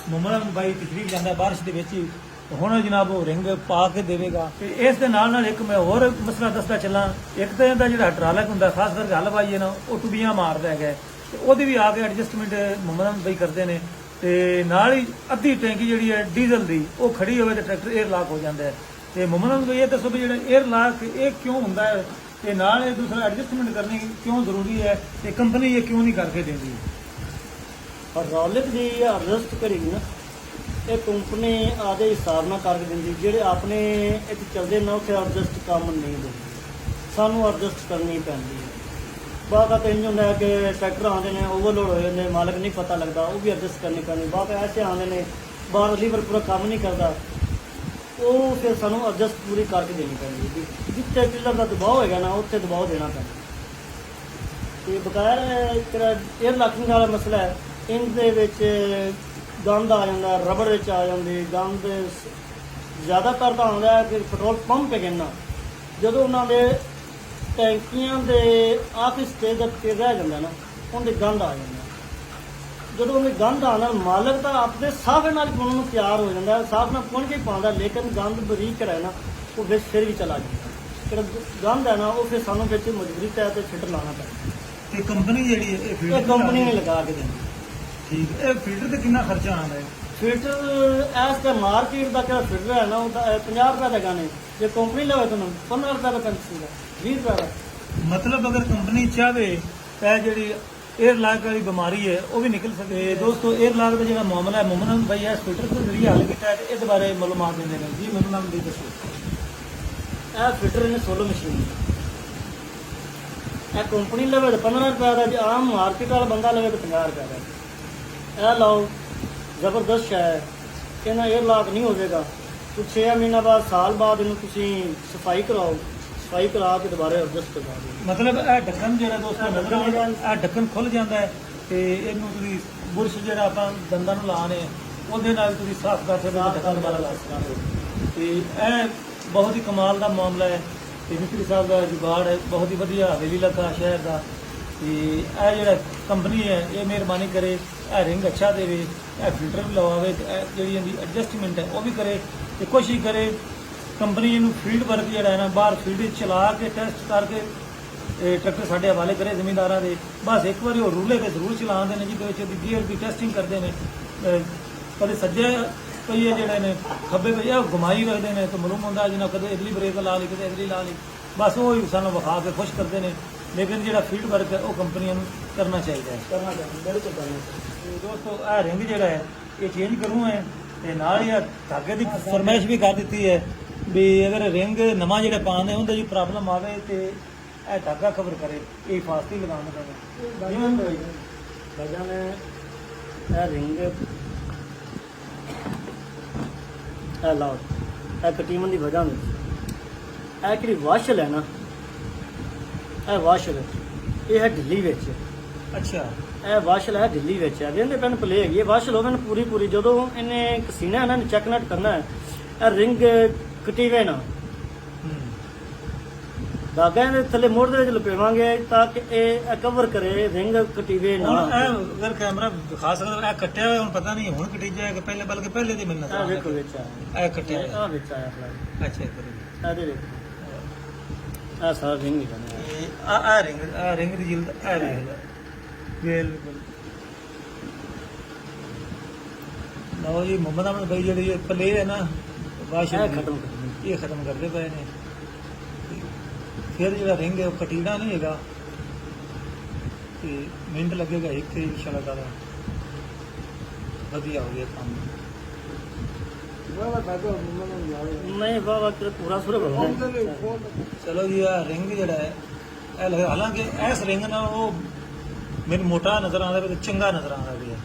ਮੁਹੰਮਦ ਬਾਈ ਤਸ਼ਰੀਫ ਜਾਂਦਾ ਬਾਰਿਸ਼ ਦੇ ਵਿੱਚ ਹੀ ਤੇ ਹੁਣ ਜਨਾਬ ਉਹ ਰਿੰਗ ਪਾ ਕੇ ਦੇਵੇਗਾ ਤੇ ਇਸ ਦੇ ਨਾਲ ਇੱਕ ਮੈਂ ਹੋਰ ਮਸਲਾ ਦੱਸਦਾ ਚੱਲਾਂ ਇੱਕ ਤਾਂ ਇਹਦਾ ਜਿਹੜਾ ਹਾਈਡ੍ਰੋਲਿਕ ਹੁੰਦਾ ਖਾਸ ਕਰਕੇ ਹੱਲ ਬਾਈ ਹੈ ਨਾ ਉਹ ਟੁੱਬੀਆਂ ਮਾਰਦਾ ਹੈਗਾ ਤੇ ਉਹਦੀ ਵੀ ਆ ਕੇ ਐਡਜਸਟਮੈਂਟ ਮੁਹੰਮਦ ਬਾਈ ਕਰਦੇ ਨੇ ਤੇ ਨਾਲ ਹੀ ਅੱਧੀ ਟੈਂਕੀ ਜਿਹੜੀ ਹੈ ਡੀਜ਼ਲ ਦੀ ਉਹ ਖੜੀ ਹੋਵੇ ਤੇ ਟਰੈਕਟਰ 에ਅਰ ਲਾਕ ਹੋ ਜਾਂਦਾ ਹੈ ਤੇ ਮੁਹੰਮਦ ਬਾਈ ਇਹ ਦੱਸੋ ਵੀ ਜਿਹੜਾ 에ਅਰ ਲਾਕ ਇਹ ਕਿਉਂ ਹੁੰਦਾ ਹੈ ਤੇ ਨਾਲ ਇਹ ਦੂਸਰਾ ਐਡਜਸਟਮੈਂਟ ਕਰਨੀ ਕਿਉਂ ਜ਼ਰੂਰੀ ਹੈ ਤੇ ਕੰਪਨੀ ਇਹ ਕਿਉਂ ਨਹੀਂ ਕਰਕੇ ਦਿੰਦੀ ਹਾਈਡ੍ਰੋਲਿਕ ਦੀ ਐਡਜਸਟ ਕਰੇਗੀ ਨਾ ਇਹ ਕੰਪਨੀ ਆਦੇ ਹਿਸਾਬ ਨਾਲ ਕਰਕੇ ਦਿੰਦੀ ਜਿਹੜੇ ਆਪਣੇ ਇੱਥੇ ਚੱਲਦੇ ਨਾ ਉੱਥੇ ਐਡਜਸਟ ਕੰਮ ਨਹੀਂ ਦਿੰਦੀ ਸਾਨੂੰ ਐਡਜਸਟ ਕਰਨੀ ਪੈਂਦੀ ਹੈ ਬਾਅਦ ਤਾਂ ਇੰਜ ਹੁੰਦਾ ਕਿ ਟਰੈਕਟਰ ਆਉਂਦੇ ਨੇ ਓਵਰਲੋਡ ਹੋ ਜਾਂਦੇ ਮਾਲਕ ਨਹੀਂ ਪਤਾ ਲੱਗਦਾ ਉਹ ਵੀ ਐਡਜਸਟ ਕਰਨੀ ਪੈਂਦੀ ਬਾਅਦ ਐਸੇ ਆਉਂਦੇ ਨੇ ਬਾਹਰ ਲੀਵਰ ਪੂਰਾ ਕੰਮ ਨਹੀਂ ਕਰਦਾ ਉਹ ਫਿਰ ਸਾਨੂੰ ਐਡਜਸਟ ਪੂਰੀ ਕਰਕੇ ਦੇਣੀ ਪੈਂਦੀ ਹੈ ਜਿੱਥੇ ਟਿਲਰ ਦਾ ਦਬਾਅ ਹੋਏਗਾ ਨਾ ਉੱਥੇ ਦਬਾਅ ਦੇਣਾ ਪੈਂਦਾ ਤੇ ਬਕਾਇਰ 에ਅਰ ਲਾਕਿੰਗ ਵਾਲਾ ਮਸਲਾ ਹੈ ਇਹਦੇ ਵਿੱਚ ਗੰਦ ਆ ਜਾਂਦਾ ਰਬੜ ਵਿੱਚ ਆ ਜਾਂਦੀ ਗੰਦ ਜ਼ਿਆਦਾਤਰ ਤਾਂ ਆਉਂਦਾ ਹੈ ਕਿ ਪੈਟਰੋਲ ਪੰਪ ਹੈਗੇ ਨਾ ਜਦੋਂ ਉਹਨਾਂ ਦੇ ਟੈਂਕੀਆਂ ਦੇ ਆਖਰੀ ਸਟੇਜ ਤੇ ਰਹਿ ਜਾਂਦਾ ਨਾ ਉਹਦੇ ਗੰਦ ਆ ਜਾਂਦਾ ਜਦੋਂ ਉਹਦੇ ਗੰਦ ਆਉਣ ਨਾਲ ਮਾਲਕ ਤਾਂ ਆਪਣੇ ਸਾਫੇ ਨਾਲ ਪਾਉਣ ਨੂੰ ਤਿਆਰ ਹੋ ਜਾਂਦਾ ਸਾਫ ਨਾਲ ਪੁਣ ਕੇ ਪਾਉਂਦਾ ਲੇਕਿਨ ਗੰਦ ਬਰੀਕ ਹੈ ਨਾ ਉਹ ਵਿੱਚ ਫਿਰ ਵੀ ਚਲਾ ਜਾਂਦਾ ਜਿਹੜਾ ਗੰਦ ਹੈ ਨਾ ਉਹ ਫਿਰ ਸਾਨੂੰ ਵਿੱਚ ਮਜਬੂਰੀ ਤਹਿ ਤੇ ਫਿਲਟਰ ਲਾਉਣਾ ਪੈਂਦਾ ਤੇ ਕੰਪਨੀ ਜਿਹੜੀ ਹੈ ਇਹ ਕੰਪਨੀ ਨੇ ਲਗਾ ਕੇ ਦਿੰਦੀ ਠੀਕ ਇਹ ਫਿਲਟਰ ਤੇ ਕਿੰਨਾ ਖਰਚਾ ਆਉਂਦਾ ਹੈ ਫਿਲਟਰ ਐਸ ਦਾ ਮਾਰਕੀਟ ਦਾ ਕਿਹੜਾ ਫਿਲਟਰ ਹੈ ਨਾ ਉਹ ਤਾਂ 50 ਰੁਪਏ ਦਾ ਗਾਣੇ ਜੇ ਕੰਪਨੀ ਲਵੇ ਤੁਹਾਨੂੰ 15 ਰੁਪਏ ਦਾ ਪੈਂਸਲ ਦਾ 20 ਰੁਪਏ ਦਾ ਮਤਲਬ ਅਗਰ ਕੰਪਨੀ ਚਾਹਵੇ ਤਾਂ ਇਹ ਜਿਹੜੀ 에ਅਰ ਲਾਕ ਵਾਲੀ ਬਿਮਾਰੀ ਹੈ ਉਹ ਵੀ ਨਿਕਲ ਸਕੇ ਦੋਸਤੋ 에ਅਰ ਲਾਕ ਦਾ ਜਿਹੜਾ ਮਾਮਲਾ ਹੈ ਮੁਹੰਮਦ ਭਾਈ ਇਸ ਫਿਲਟਰ ਤੋਂ ਜ਼ਰੀਏ ਹੱਲ ਕੀਤਾ ਹੈ ਤੇ ਇਸ ਬਾਰੇ ਮਾਲੂਮਾਤ ਦਿੰਦੇ ਨੇ ਜੀ ਮੈਨੂੰ ਨਾਮ ਦੇ ਦੱਸੋ ਇਹ ਫਿਲਟਰ ਨੇ ਸੋਲੋ ਮਸ਼ੀਨ ਇਹ ਕੰਪਨੀ ਲਵੇ ਤਾਂ 15 ਰੁਪਏ ਦਾ ਜੇ ਆਮ ਮਾਰਕੀਟ ਵਾਲਾ ਬੰਦਾ ਲਵੇ ਤਾਂ 50 ਰੁਪਏ ਦਾ ਇਹ ਲਓ ਜ਼ਬਰਦਸਤ ਹੈ ਇਹਨਾਂ 에ਅਰ ਲਾਕ ਨਹੀਂ ਹੋ ਜਾਏਗਾ ਕੁਛ 6 ਮਹੀਨਾ ਬਾਅਦ ਸਾਲ ਬਾਅਦ ਇਹਨੂੰ ਤੁਸੀਂ ਸਫਾਈ ਕਰਾਓ ਸਫਾਈ ਕਰਾ ਕੇ ਦੁਬਾਰਾ ਐਡਜਸਟ ਕਰਵਾ ਦਿਓ ਮਤਲਬ ਇਹ ਢੱਕਣ ਜਿਹੜਾ ਦੋਸਤੋ ਨਜ਼ਰ ਆਉਂਦਾ ਇਹ ਢੱਕਣ ਖੁੱਲ ਜਾਂਦਾ ਹੈ ਤੇ ਇਹਨੂੰ ਤੁਸੀਂ ਬੁਰਸ਼ ਜਿਹੜਾ ਆਪਾਂ ਦੰਦਾਂ ਨੂੰ ਲਾਣੇ ਉਹਦੇ ਨਾਲ ਤੁਸੀਂ ਸਾਫ਼ ਕਰ ਸਕਦੇ ਹੋ ਢੱਕਣ ਦੁਬਾਰਾ ਲਾ ਸਕਦੇ ਹੋ ਤੇ ਇਹ ਬਹੁਤ ਹੀ ਕਮਾਲ ਦਾ ਮਾਮਲਾ ਹੈ ਤੇ ਮਿਸਤਰੀ ਸਾਹਿਬ ਦਾ ਜੁਗਾੜ ਹੈ ਬਹੁਤ ਹੀ ਵਧੀਆ ਹਵੇਲੀ ਇਲਾਕਾ ਸ਼ਹਿਰ ਦਾ ਤੇ ਇਹ ਜਿਹੜਾ ਕੰਪਨੀ ਹੈ ਇਹ ਮਿਹਰਬਾਨੀ ਕਰੇ ਇਹ ਰਿੰਗ ਅੱਛਾ ਦੇਵੇ ਇਹ ਫਿਲਟਰ ਵੀ ਲਵਾਵੇ ਤੇ ਇਹ ਜਿਹੜੀ ਇਹਦੀ ਐਡਜਸਟਮੈਂਟ ਹੈ ਉਹ ਵੀ ਕਰੇ ਤੇ ਕੋਸ਼ਿਸ਼ ਕਰੇ ਕੰਪਨੀ ਇਹਨੂੰ ਫੀਲਡ ਵਰਕ ਜਿਹੜਾ ਹੈ ਨਾ ਬਾਹਰ ਫੀਲਡ ਵਿੱਚ ਚਲਾ ਕੇ ਟੈਸਟ ਕਰਕੇ ਟਰੈਕਟਰ ਸਾਡੇ ਹਵਾਲੇ ਕਰੇ ਜ਼ਿਮੀਂਦਾਰਾਂ ਦੇ ਬਸ ਇੱਕ ਵਾਰੀ ਉਹ ਰੂਲੇ ਤੇ ਜ਼ਰੂਰ ਚਲਾਉਂਦੇ ਨੇ ਜਿਹਦੇ ਵਿੱਚ ਉਹਦੀ ਗੀਅਰ ਦੀ ਟੈਸਟਿੰਗ ਕਰਦੇ ਨੇ ਕਦੇ ਸੱਜੇ ਪਈਏ ਜਿਹੜੇ ਨੇ ਖੱਬੇ ਪਈਏ ਉਹ ਘੁਮਾਈ ਰੱਖਦੇ ਨੇ ਤਾਂ ਮਾਲੂਮ ਹੁੰਦਾ ਜਿਹਨਾਂ ਕਦੇ ਇਧਰਲੀ ਬ੍ਰੇਕ ਲਾ ਲਈ ਕਦੇ ਇਧਰਲੀ ਲਾ ਲਈ ਬਸ ਉਹ ਹੀ ਸਾਨੂੰ ਵਿਖਾ ਕੇ ਖੁਸ਼ ਕਰਦੇ ਨੇ ਲੇਕਿਨ ਜਿਹੜਾ ਫੀਲਡ ਵਰਕ ਹੈ ਉਹ ਕੰਪਨੀਆਂ ਨੂੰ ਕਰਨਾ ਚਾਹੀਦਾ ਹੈ ਬਿਲਕੁਲ ਕਰਨਾ ਚਾਹੀਦਾ ਦੋਸਤੋ ਇਹ ਰਿੰਗ ਜਿਹੜਾ ਹੈ ਇਹ ਚੇਂਜ ਕਰੂੰ ਹੈ ਤੇ ਨਾਲ ਹੀ ਧਾਗੇ ਦੀ ਫਰਮਾਇਸ਼ ਵੀ ਕਰ ਦਿੱਤੀ ਹੈ ਵੀ ਅਗਰ ਰਿੰਗ ਨਵਾਂ ਜਿਹੜੇ ਪਾਉਂਦੇ ਉਹਦੇ ਜੀ ਪ੍ਰੋਬਲਮ ਆਵੇ ਤੇ ਇਹ ਧਾਗਾ ਕਵਰ ਕਰੇ ਇਹ ਫਾਸਟੀ ਲਗਾਉਣਾ ਪੈਂਦਾ ਜਿਵੇਂ ਵਜ੍ਹਾ ਨੇ ਇਹ ਰਿੰਗ ਇਹ ਲਾਓ ਇਹ ਕਟੀਮਨ ਦੀ ਵਜ੍ਹਾ ਨਾਲ ਇਹ ਜਿਹੜੀ ਵਾਸ਼ਲ ਹੈ ਨਾ, ਇਹ ਵਾਸ਼ਲ ਇਹ ਹੈ ਦਿੱਲੀ ਵਿੱਚ। ਅੱਛਾ ਇਹ ਵਾਸ਼ਲ ਹੈ ਦਿੱਲੀ ਵਿੱਚ ਹੈ, ਇਹਦੇ ਪੈਨ ਪਲੇ ਹੈਗੀ। ਇਹ ਵਾਸ਼ਲ ਹੋਵੇ ਨਾ ਪੂਰੀ ਜਦੋਂ ਇਹਨੇ ਕਸੀਨਾ ਇਹਨਾਂ ਨੇ ਚੈੱਕ ਨਟ ਕਰਨਾ ਹੈ, ਇਹ ਰਿੰਗ ਕਟੀਵੇ ਨਾ ਧਾਗਾ ਇਹਦੇ ਥੱਲੇ ਮੋੜ ਦੇ ਵਿੱਚ ਲਪੇਵਾਂਗੇ ਤਾਂ ਕਿ ਇਹ ਕਵਰ ਕਰੇ ਰਿੰਗ ਕਟੀਵੇ ਨਾ। ਹੁਣ ਇਹ ਅਗਰ ਕੈਮਰਾ ਦਿਖਾ ਸਕਦਾ, ਇਹ ਕੱਟਿਆ ਹੋਇਆ ਹੁਣ ਪਤਾ ਨਹੀਂ ਹੁਣ ਕਟੀ ਜਾਏਗਾ ਪਹਿਲੇ, ਬਲਕਿ ਪਹਿਲੇ ਦੀ ਮੈਨੂੰ ਇਹ ਵੇਖੋ ਵਿੱਚ ਆਇਆ, ਇਹ ਕੱਟਿਆ ਹੋਇਆ। ਇਹ ਵਿੱਚ ਆਇਆ ਫਲਾਈ। ਅੱਛਾ ਕਰੋ ਇਹਦੇ ਵੇਖੋ ਇਹ ਸਾਰਾ ਰਿੰਗ ਹੀ ਬਣਿਆ। ਆ ਰਿੰਗ ਦੀ ਜਿਲਦ ਆ ਵੇਖ ਲੈ ਬਿਲਕੁਲ। ਲਓ ਜੀ ਮੁਹੰਮਦ ਅਹਿਮਦ ਭਾਈ ਜਿਹੜੀ ਪਲੇ ਹੈ ਨਾ ਵਾਸ਼ ਇਹ ਖਤਮ ਕਰਨੀ। ਇਹ ਖਤਮ ਕਰਦੇ ਪਏ ਨੇ। ਫਿਰ ਜਿਹੜਾ ਰਿੰਗ ਹੈ ਉਹ ਕਟੀਣਾ ਨਹੀਂ ਹੈਗਾ ਤੇ ਮਿੰਟ ਲੱਗੇਗਾ ਇੱਕ ਤੇ ਇਨਸ਼ਾਅੱਲਾ ਤਾਲਾ ਵਧੀਆ ਹੋ ਗਿਆ ਕੰਮ। ਨਹੀਂ ਬਾਬਾ ਪੂਰਾ ਸੁਰ ਬਣਾ। ਚਲੋ ਜੀ ਆ ਰਿੰਗ ਜਿਹੜਾ ਹੈ ਇਹ ਲੱਗਾ, ਹਾਲਾਂਕਿ ਇਸ ਰਿੰਗ ਨਾਲ ਉਹ ਮੈਨੂੰ ਮੋਟਾ ਨਜ਼ਰ ਆਉਂਦਾ ਵੀ ਤੇ ਚੰਗਾ ਨਜ਼ਰ ਆਉਂਦਾ ਵੀ ਹੈ।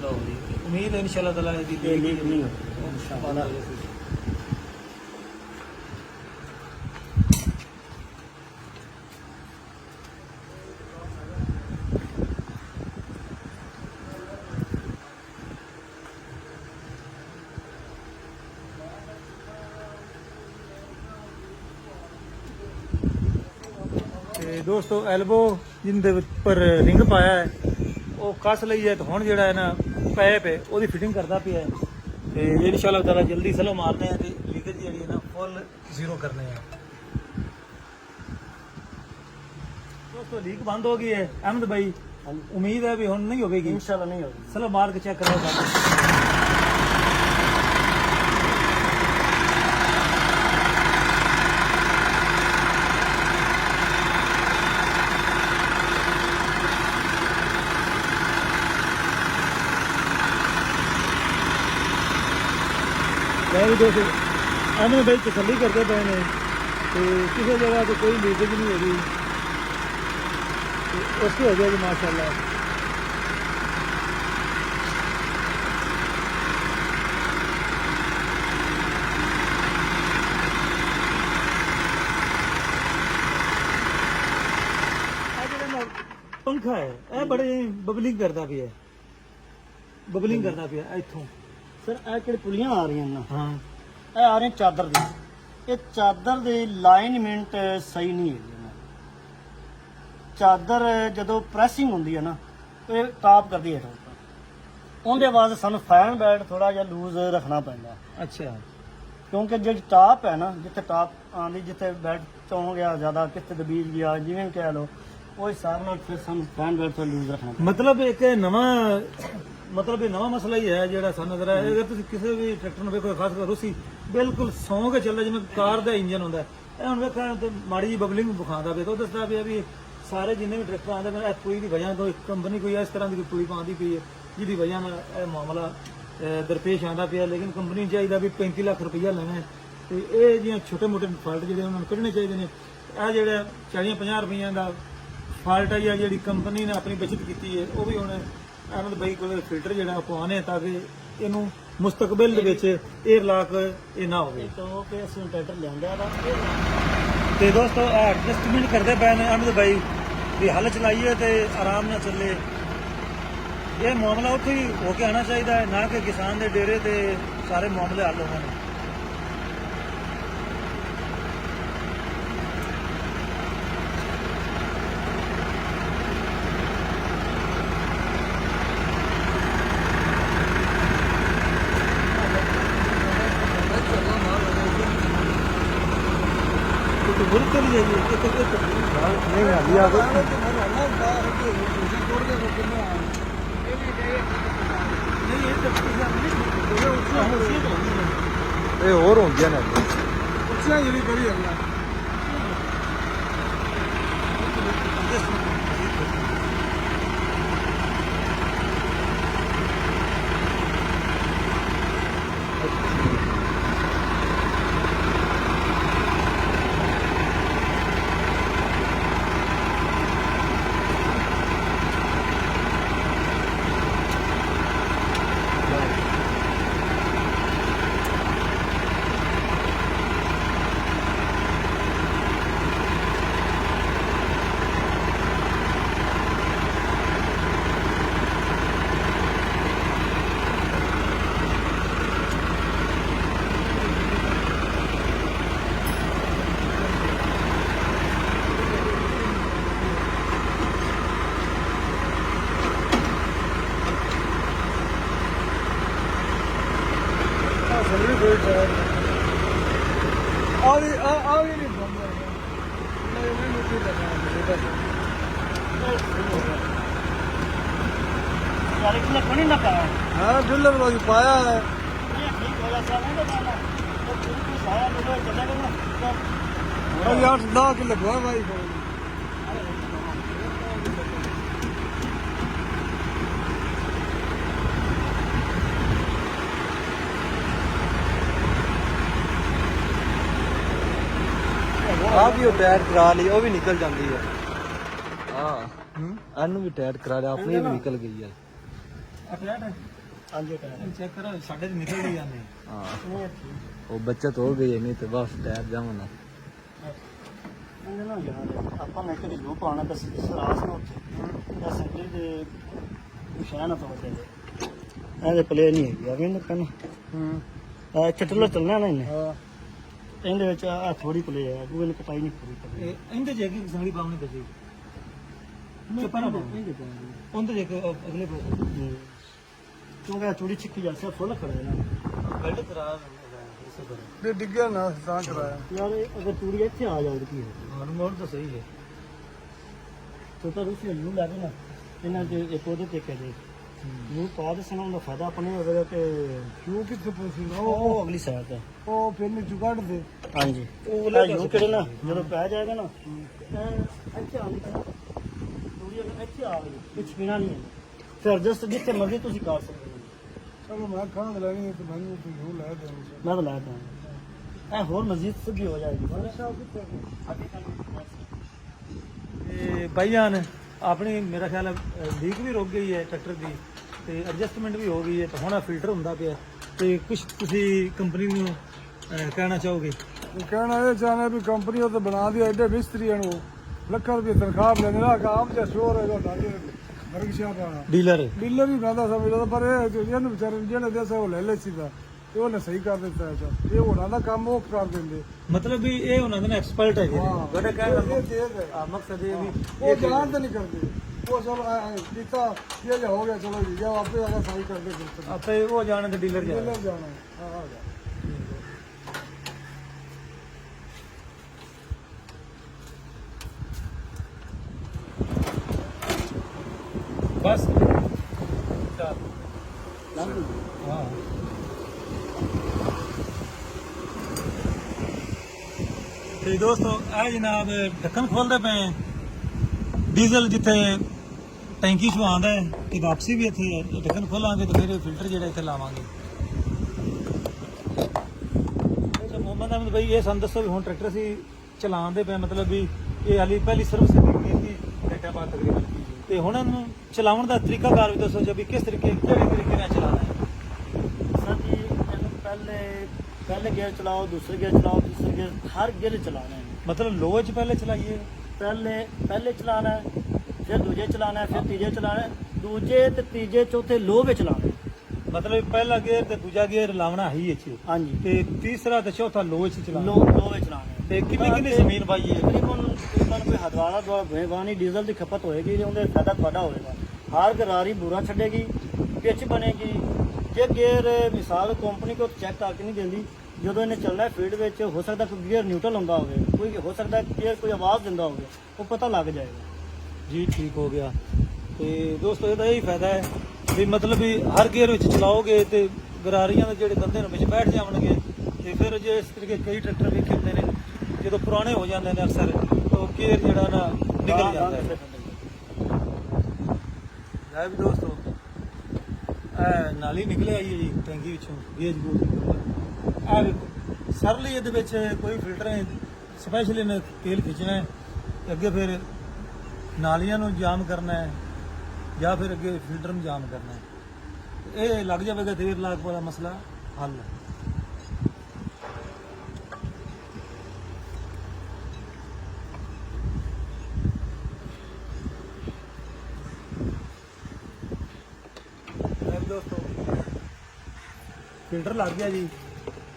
ਲਓ ਜੀ ਉਮੀਦ ਹੈ ਇਨਸ਼ਾਅੱਲਾ ਤਾਲਾ ਇਹਦੀ ਇਹ ਲੀਕ ਨਹੀਂ ਹੋਈ ਇਨਸ਼ਾਅੱਲਾ। ਤੇ ਦੋਸਤੋ ਐਲਬੋ ਜਿਹਦੇ ਉੱਪਰ ਰਿੰਗ ਪਾਇਆ ਹੈ ਉਹ ਕੱਸ ਲਈ ਹੈ, ਤੇ ਹੁਣ ਜਿਹੜਾ ਹੈ ਨਾ ਪੈਪ ਹੈ ਉਹਦੀ ਫਿਟਿੰਗ ਕਰਦਾ ਪਿਆ ਹੈ। ਤੇ ਇਨਸ਼ਾਅੱਲਾ ਤਾਲਾ ਜਲਦੀ ਸਲੋ ਮਾਰਨੇ ਆ ਤੇ ਲੀਕੇਜ ਜਿਹੜੀ ਹੈ ਨਾ ਫੁੱਲ ਜ਼ੀਰੋ ਕਰਨੇ ਆ। ਦੋਸਤੋ ਲੀਕ ਬੰਦ ਹੋ ਗਈ ਹੈ ਅਹਿਮਦ ਭਾਈ, ਉਮੀਦ ਹੈ ਵੀ ਹੁਣ ਨਹੀਂ ਹੋਵੇਗੀ ਇਨਸ਼ਾਅੱਲਾ ਨਹੀਂ ਹੋਗੀ। ਸਲੋ ਮਾਰ ਕੇ ਚੈੱਕ ਕਰੋ ਕੰਮ। ਵੀ ਦੋਸਤੋ ਅਹਿਮਦ ਭਾਈ ਤਸੱਲੀ ਕਰਦੇ ਪਏ ਨੇ ਤੇ ਕਿਸੇ ਜਗ੍ਹਾ ਤੇ ਕੋਈ ਲੀਕੇਜ ਨਹੀਂ ਹੈਗੀ ਤੇ ਉਸ ਤੋਂ ਹੋ ਗਿਆ ਜੀ ਮਾਸ਼ਾਅੱਲਾ। ਇਹ ਜਿਹੜਾ ਪੰਖਾ ਹੈ ਇਹ ਬੜੇ ਬਬਲਿੰਗ ਕਰਦਾ ਪਿਆ, ਬਬਲਿੰਗ ਕਰਦਾ ਪਿਆ ਇੱਥੋਂ। ਸਰ ਇਹ ਕਿਹੜੀ ਪੁਲੀਆਂ ਆ ਰਹੀਆਂ ਨਾ, ਹਾਂ ਇਹ ਆ ਰਹੀਆਂ ਚਾਦਰ ਦੀ। ਇਹ ਚਾਦਰ ਦੀ ਅਲਾਈਨਮੈਂਟ ਸਹੀ ਨਹੀਂ ਹੈਗੀ ਨਾ। ਚਾਦਰ ਜਦੋਂ ਪ੍ਰੈਸਿੰਗ ਹੁੰਦੀ ਹੈ ਨਾ ਇਹ ਟਾਪ ਕਰਦੀ ਹੈ ਉਹਦੇ ਵਾਸਤੇ ਸਾਨੂੰ ਫੈਨ ਬੈਡ ਥੋੜਾ ਜਿਹਾ ਲੂਜ਼ ਰੱਖਣਾ ਪੈਂਦਾ, ਅੱਛਾ ਕਿਉਂਕਿ ਜਿਹੜੀ ਟਾਪ ਹੈ ਨਾ, ਜਿੱਥੇ ਟਾਪ ਆਉਂਦੀ, ਜਿੱਥੇ ਬੈਡ ਚੋਂ ਗਿਆ ਜ਼ਿਆਦਾ, ਕਿਤੇ ਦਬੀਜ ਗਿਆ, ਜਿਵੇਂ ਕਹਿ ਲਓ, ਉਹ ਹਿਸਾਬ ਨਾਲ ਫਿਰ ਸਾਨੂੰ ਫੈਨ ਬੈਡ ਥੋੜਾ ਲੂਜ਼ ਰੱਖਣਾ ਪੈਂਦਾ। ਮਤਲਬ ਇੱਕ ਇਹ ਨਵਾਂ ਮਸਲਾ ਹੀ ਹੈ ਜਿਹੜਾ ਸਾਨੂੰ ਨਜ਼ਰ ਆਇਆ। ਅਗਰ ਤੁਸੀਂ ਕਿਸੇ ਵੀ ਟਰੈਕਟਰ ਨੂੰ ਵੇਖੋ, ਖਾਸ ਕਰ ਰੂਸੀ, ਬਿਲਕੁਲ ਸੌਂ ਕੇ ਚੱਲਦਾ ਜਿਵੇਂ ਕਾਰ ਦਾ ਇੰਜਨ ਹੁੰਦਾ ਹੈ। ਇਹ ਹੁਣ ਵੇਖਾਂ ਤੇ ਮਾੜੀ ਜਿਹੀ ਬਬਲਿੰਗ ਵਿਖਾਉਂਦਾ ਪਿਆ, ਤਾਂ ਉਹ ਦੱਸਦਾ ਪਿਆ ਵੀ ਸਾਰੇ ਜਿੰਨੇ ਵੀ ਟਰੈਕਟਰ ਆਉਂਦੇ ਨੇ ਇਹ ਪੁਲੀ ਦੀ ਵਜ੍ਹਾ ਤੋਂ ਕੰਪਨੀ ਕੋਈ ਇਸ ਤਰ੍ਹਾਂ ਦੀ ਕੋਈ ਪੁਲੀ ਪਾਉਂਦੀ ਪਈ ਹੈ ਜਿਹਦੀ ਵਜ੍ਹਾ ਨਾਲ ਇਹ ਮਾਮਲਾ ਦਰਪੇਸ਼ ਆਉਂਦਾ ਪਿਆ। ਲੇਕਿਨ ਕੰਪਨੀ ਨੂੰ ਚਾਹੀਦਾ ਵੀ 35 ਲੱਖ ਰੁਪਈਆ ਲੈਣਾ ਹੈ ਤੇ ਇਹ ਜਿਹੀਆਂ ਛੋਟੇ ਮੋਟੇ ਫਾਲਟ ਜਿਹੜੇ ਉਹਨਾਂ ਨੂੰ ਕੱਢਣੇ ਚਾਹੀਦੇ ਨੇ। ਇਹ ਜਿਹੜਾ 40-50 ਰੁਪਈਆਂ ਦਾ ਫਾਲਟ ਹੈ ਜਾਂ ਜਿਹੜੀ ਕੰਪਨੀ ਨੇ ਆਪਣੀ ਬਚਤ ਕੀਤੀ ਹੈ ਉਹ ਵੀ ਹੁਣ ਅਹਿਮਦ ਭਾਈ ਕੋਲ ਫਿਲਟਰ ਜਿਹੜਾ ਪਵਾਉਣੇ ਤਾਂ ਕਿ ਇਹਨੂੰ ਮੁਸਤਕਬਲ ਦੇ ਵਿੱਚ 에ਅਰ ਲਾਕ ਇਹ ਨਾ ਹੋਵੇ। ਤੋਂ ਕਿ ਅਸੀਂ ਟਰੈਕਟਰ ਲਿਆਂਦਾ ਦਾ ਤੇ ਦੋਸਤੋ ਐਡਜਸਟਮੈਂਟ ਕਰਦੇ ਪਏ ਨੇ ਅਹਿਮਦ ਭਾਈ ਵੀ ਹੱਲ ਚਲਾਈਏ ਤੇ ਆਰਾਮ ਨਾਲ ਚੱਲੇ। ਇਹ ਮਾਮਲਾ ਉੱਥੇ ਹੀ ਹੋ ਕੇ ਆਉਣਾ ਚਾਹੀਦਾ ਹੈ, ਨਾ ਕਿ ਕਿਸਾਨ ਦੇ ਡੇਰੇ ਤੇ ਸਾਰੇ ਮਾਮਲੇ ਹੱਲ ਹੋਣ। बुरक नहीं नहीं लिया ਇਹ ਹੋਰ ਹੁੰਦੀਆਂ ਨੇ ਉੱਚੀਆਂ ਜਿਹੜੀ ਕਰੀ ਜਾਂਦਾ ਕੋਈ ਟਾਇਰ ਆ ਵੀ ਨਹੀਂ ਬੰਦਾ ਨਹੀਂ ਮੁੱਕੀ ਲਗਾ ਯਾਰ ਇਤਨਾ ਕੋਣੀ ਨਾ ਪਾਇਆ ਹਾਂ ਡਿਲਰ ਵਾਲੀ ਪਾਇਆ ਹੈ ਇਹ ਠੀਕ ਹੋ ਜਾਤਾ ਨਾ तो गाना तो बिल्कुल साया मुझे चलेगा ना और यार 10 कि लगवा भाई ਆ ਵੀ ਉਹ ਟਾਇਰ ਕਰਾ ਲਈ ਉਹ ਵੀ ਨਿਕਲ ਜਾਂਦੀ ਹੈ ਹਾਂ ਇਹਨੂੰ ਵੀ ਟਾਇਰ ਕਰਾ ਲਿਆ ਆਪਣੀ ਵੀ ਨਿਕਲ ਗਈ ਹੈ ਹਾਂਜੀ टायर ਚੈੱਕ ਕਰੋ ਸਾਡੇ ਤੇ ਨਿਕਲ ਹੀ ਜਾਂਦੇ ਹਾਂ ਇਹ ਠੀਕ ਉਹ ਬੱਚਤ ਹੋ ਗਈ ਹੈ ਨਹੀਂ ਤੇ ਬਸ ਟਾਇਰ ਜਾਵਾਂ ਨਾ ਇਹਨੇ ਨਾ ਯਾਰ ਆਪਾਂ ਨੇ ਕਦੀ ਲੋ ਪਾਣਾ ਤਾਂ ਸਰਾਸ ਨਾ ਉੱਥੇ ਜਾਂ ਸੈਂਟਰ ਦੇ ਨਿਸ਼ਾਨ ਤੋਂ ਦੇ ਇਹਦੇ ਪਲੇ ਨਹੀਂ ਹੈਗੀ ਆ ਵੇਂਦ ਕੰਨ ਆ ਚਟਲਾ ਚੱਲਣਾ ਨਾ ਇਹਨੇ ਹਾਂ ਇਹਦੇ ਵਿੱਚ ਆ ਥੋੜੀ ਪਲੇ ਹੈ ਉਹ ਇਹਨੇ ਕਟਾਈ ਨਹੀਂ ਪੂਰੀ ਕਰਨੀ ਇਹ ਇਹਦੇ ਜੇ ਕਿ ਸੰਗਲੀ ਪਾਉਣੀ ਪਈ ਉਹਦੇ ਜੇ ਅਗਲੇ ਪਾਸੇ ਕਿਉਂਕਿ ਆਹ ਚੂੜੀ ਛਿੱਕੀ ਜਾਂਦੀ ਫੁੱਲ ਖੜਾ ਇਹਨਾਂ ਬੈਲਟ ਖਰਾਬ ਤੇ ਡਿੱਗਿਆ ਨਾ ਤਾਂ ਕਰਾਇਆ ਯਾਰ ਇਹ ਅਗਰ ਚੂੜੀ ਇੱਥੇ ਆ ਜਾਵੇ ਕੀ ਹੈ ਹਾਂ ਮੋੜ ਤਾਂ ਸਹੀ ਹੈ ਤੋ ਤਾਂ ਰੂਸੀ ਨੂੰ ਲੱਗੇ ਨਾ ਇਹਨਾਂ ਦੇ ਇੱਕ ਉਹਦੇ ਤੇ ਕਹਦੇ ਨੂੰ ਪਾ ਦੇ ਸਨਾਂ ਦਾ ਫਾਇਦਾ ਆਪਣੇ ਹੋਵੇਗਾ ਕਿ ਕਿਉਂ ਕਿੱਥੇ ਪਹੁੰਚੀ ਉਹ ਅਗਲੀ ਸਾਈਡ ਤੇ ਉਹ ਫਿਰ ਨਹੀਂ ਚੁਗੜ ਦੇ ਹਾਂਜੀ ਉਹ ਯੂ ਕਿਹੜੇ ਨਾ ਜਦੋਂ ਪੈ ਜਾਏਗਾ ਨਾ ਇੱਥੇ ਆ ਗਈ ਚੂੜੀ ਅਗਰ ਇੱਥੇ ਆ ਗਈ ਕੁਛ ਪੀਣਾ ਨਹੀਂ ਹੈ ਫਿਰ ਐਡਜਸਟ ਜਿੱਥੇ ਮਰਜ਼ੀ ਤੁਸੀਂ ਕਰ ਸਕਦੇ ਹੋ ਚਲੋ ਮੈਂ ਖਾਣ ਲੈਣੀ ਤੇ ਮੈਨੂੰ ਤੂੰ ਨੂੰ ਲੈ ਦੇ ਮੈਂ ਤਾਂ ਲੈਦਾ ਇਹ ਹੋਰ ਮਜ਼ੀਦ ਸਿੱਧੀ ਹੋ ਜਾਏਗੀ ਤੇ ਭਾਈਜਾਨ ਆਪਣੀ ਮੇਰਾ ਖਿਆਲ ਹੈ ਲੀਕ ਵੀ ਰੁਕ ਗਈ ਹੈ ਟਰੈਕਟਰ ਦੀ ਤੇ ਐਡਜਸਟਮੈਂਟ ਵੀ ਹੋ ਗਈ ਹੈ ਤੇ ਹੁਣ ਫਿਲਟਰ ਹੁੰਦਾ ਪਿਆ ਤੇ ਕੁਝ ਤੁਸੀਂ ਕੰਪਨੀ ਨੂੰ ਕਹਿਣਾ ਚਾਹੋਗੇ ਕਹਿਣਾ ਇਹ ਚਾਹਨਾ ਵੀ ਕੰਪਨੀ ਉਹ ਤੇ ਬਣਾ ਦੀ ਐਡੇ ਮਿਸਤਰੀਆਂ ਨੂੰ ਲੱਖਾਂ ਰੁਪਏ ਤਨਖਾਹ ਲੈਣੇ ਨਾ ਕੰਮ ਜਾਂ ਸ਼ੋਰ ਹੈਗਾ ਸਾਡੇ ਵਰਕਸ਼ਾਪ ਆ ਡੀਲਰ ਡੀਲਰ ਵੀ ਮੈਂ ਤਾਂ ਸਮਝਦਾ ਪਰ ਇਹ ਇਹਨੂੰ ਵਿਚਾਰੇ ਨੂੰ ਜਿਹੜੇ ਦੇਸੇ ਉਹ ਲੈ ਲੈ ਸੀਦਾ ਤੇ ਉਹਨੇ ਸਹੀ ਕਰ ਦਿੱਤਾ ਇਹ ਉਹਨਾਂ ਦਾ ਕੰਮ ਉਹ ਕਰ ਦਿੰਦੇ ਮਤਲਬ ਵੀ ਇਹ ਉਹਨਾਂ ਦੇ ਐਕਸਪਰਟ ਹੈਗੇ ਨੇ ਹਾਂ। ਤੁਹਾਡਾ ਕਹਿਣ ਦਾ ਇਹ ਤੇਜ਼ ਹੈ। ਮਕਸਦ ਇਹ ਵੀ ਉਹ ਜਾਣ ਤੇ ਨਹੀਂ ਕਰਦੇ ਉਹ ਚਲੋ ਕੀਤਾ ਇਹ ਜਾ ਹੋ ਗਿਆ ਚਲੋ ਜੀ ਜਾ ਆਪੇ ਆਗਾ ਸਹੀ ਕਰਦੇ ਫਿਰ ਆਪੇ ਉਹ ਜਾਣੇ ਤੇ ਡੀਲਰ ਜਾਣੇ ਡੀਲਰ ਜਾਣਾ ਹਾਂ ਆ ਜਾ ਬਸ ਚੱਲ ਹਾਂ ਤੇ ਦੋਸਤੋ ਇਹ ਜਨਾਬ ਢੱਕਣ ਖੋਲਦੇ ਪਏ ਡੀਜ਼ਲ ਜਿੱਥੇ ਟੈਂਕੀ ਚ ਆਉਂਦਾ ਹੈ ਤੇ ਵਾਪਸੀ ਵੀ ਇੱਥੇ ਹੈ ਢੱਕਣ ਖੋਲਾਂਗੇ ਤੇ ਫਿਰ ਇਹ ਫਿਲਟਰ ਜਿਹੜਾ ਇੱਥੇ ਲਾਵਾਂਗੇ ਅੱਛਾ ਮੁਹੰਮਦ ਅਹਿਮਦ ਭਾਈ ਇਹ ਸਾਨੂੰ ਦੱਸੋ ਵੀ ਹੁਣ ਟਰੈਕਟਰ ਅਸੀਂ ਚਲਾਉਂਦੇ ਪਏ ਮਤਲਬ ਵੀ ਇਹ ਹਾਲੀ ਪਹਿਲੀ ਸਰਵਿਸ ਕੀਤੀ ਡਾਟਾਬਾਦ ਤਕਰੀਬਨ ਤੇ ਹੁਣ ਇਹਨੂੰ ਚਲਾਉਣ ਦਾ ਤਰੀਕਾਕਾਰ ਵੀ ਦੱਸੋ ਜੀ ਵੀ ਕਿਸ ਕਿਹੜੇ ਤਰੀਕੇ ਨਾਲ ਚਲਾਉਣਾ ਹੈ ਸਰ ਜੀ ਇਹਨੂੰ ਪਹਿਲੇ ਗੇਅਰ ਚਲਾਓ ਦੂਸਰੇ ਗੇਅਰ ਚਲਾਓ ਤੀਸਰੇ ਗੇਅਰ ਹਰ ਗੇਅਰ ਚਲਾਉਣਾ ਹੈ ਮਤਲਬ ਲੋਅ ਚ ਪਹਿਲੇ ਚਲਾਈਏ ਪਹਿਲੇ ਚਲਾਣਾ ਹੈ ਫਿਰ ਦੂਜੇ ਚਲਾਣਾ ਹੈ ਫਿਰ ਤੀਜੇ ਚਲਾਣਾ ਹੈ ਦੂਜੇ ਤੇ ਤੀਜੇ ਚੌਥੇ ਲੋਅ ਵਿੱਚ ਚਲਾਣਾ ਹੈ ਮਤਲਬ ਪਹਿਲਾ ਗੇਅਰ ਤੇ ਦੂਜਾ ਗੇਅਰ ਲਾਉਣਾ ਹੀ ਇੱਥੇ ਹਾਂਜੀ ਤੇ ਤੀਸਰਾ ਤੇ ਚੌਥਾ ਲੋਅ ਚ ਚਲਾਉਣਾ ਲੋਅ ਵਿੱਚ ਚਲਾਣਾ ਹੈ ਤੇ ਕਿੰਨੀ ਜ਼ਮੀਨ ਪਾਈਏ ਤਕਰੀਬਨ ਕੋਈ ਹਦਵਾਲਾ ਹੋਏਗਾ ਡੀਜ਼ਲ ਦੀ ਖਪਤ ਹੋਏਗੀ ਤੇ ਉਹਦੇ ਫਾਇਦਾ ਤੁਹਾਡਾ ਹੋਏਗਾ ਹਰ ਗਰਾਰੀ ਬੂਰਾ ਛੱਡੇਗੀ ਪਿੱਚ ਬਣੇਗੀ ਜੇ ਗੇਅਰ ਮਿਸਾਲ ਕੰਪਨੀ ਕੋ ਚੈੱਕ ਕਰਕੇ ਨਹੀਂ ਦਿੰਦੀ ਜਦੋਂ ਇਹਨੇ ਚੱਲਣਾ ਫੀਲਡ ਵਿੱਚ ਹੋ ਸਕਦਾ ਕੋਈ ਗੇਅਰ ਨਿਊਟਰਲ ਹੁੰਦਾ ਹੋਵੇ ਕੋਈ ਹੋ ਸਕਦਾ ਗੇਅਰ ਕੋਈ ਆਵਾਜ਼ ਦਿੰਦਾ ਹੋਵੇ ਉਹ ਪਤਾ ਲੱਗ ਜਾਏਗਾ ਜੀ ਠੀਕ ਹੋ ਗਿਆ ਤੇ ਦੋਸਤੋ ਇਹਦਾ ਇਹ ਫਾਇਦਾ ਹੈ ਵੀ ਮਤਲਬ ਵੀ ਹਰ ਗੇਅਰ ਵਿੱਚ ਚਲਾਓਗੇ ਤੇ ਗਰਾਰੀਆਂ ਦੇ ਜਿਹੜੇ ਬੰਦੇ ਨੇ ਵਿੱਚ ਬੈਠ ਜਾਣਗੇ ਤੇ ਫਿਰ ਜੇ ਇਸ ਤਰੀਕੇ ਕਈ ਟਰੈਕਟਰ ਵੇਖੇ ਹੁੰਦੇ ਨੇ ਜਦੋਂ ਪੁਰਾਣੇ ਹੋ ਜਾਂਦੇ ਨੇ ਅਕਸਰ ਉਹ ਗੇਅਰ ਜਿਹੜਾ ਨਾ ਨਿਕਲ ਜਾਂਦਾ ਹੈ ਲੈ ਵੀ ਦੋਸਤੋ ਇਹ ਨਾਲੀ ਨਿਕਲੇ ਆਈ ਹੈ ਜੀ ਟੈਂਕੀ ਵਿੱਚੋਂ ਗੇਜ ਗੂਜ ਆ ਵੇਖੋ ਸਰਲੀ ਇਹਦੇ ਵਿੱਚ ਕੋਈ ਫਿਲਟਰ ਹੈ ਸਪੈਸ਼ਲੀ ਇਹਨੇ ਤੇਲ ਖਿੱਚਣਾ ਹੈ ਤੇ ਅੱਗੇ ਫਿਰ ਨਾਲੀਆਂ ਨੂੰ ਜਾਮ ਕਰਨਾ ਹੈ ਜਾਂ ਫਿਰ ਅੱਗੇ ਫਿਲਟਰ ਨੂੰ ਜਾਮ ਕਰਨਾ ਹੈ ਇਹ ਲੱਗ ਜਾਵੇਗਾ ਦੇਰ ਲੱਗ ਵਾਲਾ ਮਸਲਾ ਹੱਲ ਹੈ ਦੋਸਤੋ ਫਿਲਟਰ ਲੱਗ ਗਿਆ ਜੀ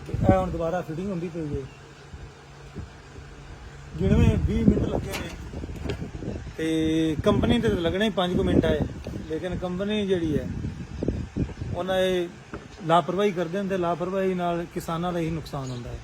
ਇਹ ਹੁਣ ਦੁਬਾਰਾ ਫਿਟਿੰਗ ਹੁੰਦੀ ਪਈ ਹੈ ਜਿਵੇਂ 20 ਮਿੰਟ ਲੱਗੇ ਨੇ ਤੇ ਕੰਪਨੀ ਤੇ ਲੱਗਣੇ 5 ਮਿੰਟ ਹੈ ਲੇਕਿਨ ਕੰਪਨੀ ਜਿਹੜੀ ਹੈ ਉਹਨਾਂ ਇਹ ਲਾਪਰਵਾਹੀ ਕਰਦੇ ਹਨ ਤੇ ਲਾਪਰਵਾਹੀ ਨਾਲ ਕਿਸਾਨਾਂ ਦਾ ਹੀ ਨੁਕਸਾਨ ਹੁੰਦਾ ਹੈ।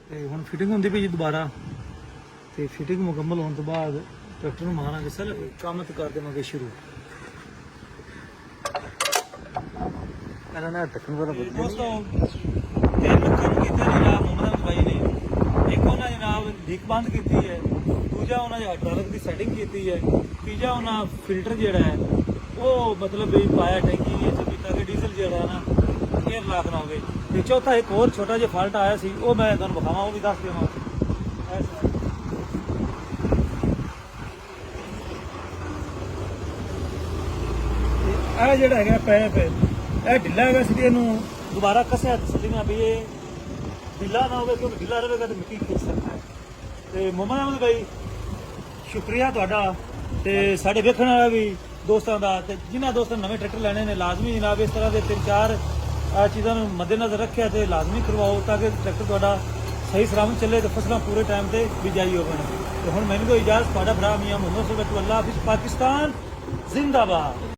ਤੇ ਹੁਣ ਫਿਟਿੰਗ ਹੁੰਦੀ ਪਈ ਜੀ ਦੁਬਾਰਾ, ਤੇ ਫਿਟਿੰਗ ਮੁਕੰਮਲ ਹੋਣ ਤੋਂ ਬਾਅਦ ਟਰੈਕਟਰ ਨੂੰ ਮਾਰਾਂਗੇ ਸਰ, ਕੰਮ ਤੇ ਕਰ ਦੇਵਾਂਗੇ ਸ਼ੁਰੂ। ਇਹਨਾਂ ਨੇ ਟੱਕਣ ਵਾਲਾ ਤੇ ਦੋਸਤੋ ਤਿੰਨ ਕੰਮ ਕੀਤੇ ਨੇ ਜਨਾਬ ਮੁਹੰਮਦ ਭਾਈ ਨੇ। ਇੱਕ ਉਹਨਾਂ ਜਨਾਬ ਲੀਕ ਬੰਦ ਕੀਤੀ ਹੈ, ਦੂਜਾ ਉਹਨਾਂ ਨੇ ਹਾਈਡ੍ਰੋਲਿਕ ਦੀ ਸੈਟਿੰਗ ਕੀਤੀ ਹੈ, ਤੀਜਾ ਉਹਨਾਂ ਫਿਲਟਰ ਜਿਹੜਾ ਹੈ ਉਹ ਮਤਲਬ ਵੀ ਪਾਇਆ ਟੈਂਕੀ ਵਿੱਚ ਵੀ ਤਾਂ ਕਿ ਡੀਜ਼ਲ ਜਿਹੜਾ ਨਾ ਏਅਰ ਲਾਕ ਨਾ ਹੋਵੇ। ਤੇ ਚੌਥਾ ਇੱਕ ਹੋਰ ਛੋਟਾ ਜਿਹਾ ਫਾਲਟ ਆਇਆ ਸੀ, ਉਹ ਮੈਂ ਤੁਹਾਨੂੰ ਵਿਖਾਵਾਂ, ਉਹ ਵੀ ਦੱਸ ਦੇਵਾਂ। ਇਹ ਜਿਹੜਾ ਹੈਗਾ ਪੈਪ ਇਹ ਢਿੱਲਾ ਹੈਗਾ ਸੀ, ਇਹਨੂੰ ਦੁਬਾਰਾ ਕੱਸਿਆ ਤਸਲੀਆਂ ਵੀ ਇਹ ਢਿੱਲਾ ਨਾ ਹੋਵੇ, ਕਿਉਂਕਿ ਢਿੱਲਾ ਰਹੇਗਾ ਤਾਂ ਮਿੱਟੀ ਖਿੱਚ ਸਕਦਾ ਹੈ। ਤੇ ਮੁਹੰਮਦ ਅਹਿਮਦ ਭਾਈ ਸ਼ੁਕਰੀਆ ਤੁਹਾਡਾ, ਤੇ ਸਾਡੇ ਵੇਖਣ ਵਾਲਾ ਵੀ ਦੋਸਤਾਂ ਦਾ, ਤੇ ਜਿਨ੍ਹਾਂ ਦੋਸਤਾਂ ਨੇ ਨਵੇਂ ਟਰੈਕਟਰ ਲੈਣੇ ਨੇ ਲਾਜ਼ਮੀ ਜਨਾਬ ਇਸ ਤਰ੍ਹਾਂ ਦੇ 3-4 ਚੀਜ਼ਾਂ ਨੂੰ ਮੱਦੇਨਜ਼ਰ ਰੱਖਿਆ ਤੇ ਲਾਜ਼ਮੀ ਕਰਵਾਓ, ਤਾਂ ਕਿ ਟਰੈਕਟਰ ਤੁਹਾਡਾ ਸਹੀ ਸਲਾਮਤ ਚੱਲੇ ਤੇ ਫਸਲਾਂ ਪੂਰੇ ਟਾਈਮ ਤੇ ਬਿਜਾਈ ਹੋਵੇ। ਤੇ ਹੁਣ ਮੈਨੂੰ ਕੋਈ ਇਜਾਜ਼ਤ, ਤੁਹਾਡਾ ਭਰਾ ਮੀਆਂ ਮੁਹੰਮਦ ਸੁਲਵੱਟੂ, ਅੱਲਾਹ ਹਾਫਿਜ਼, ਪਾਕਿਸਤਾਨ ਜ਼ਿੰਦਾਬਾਦ।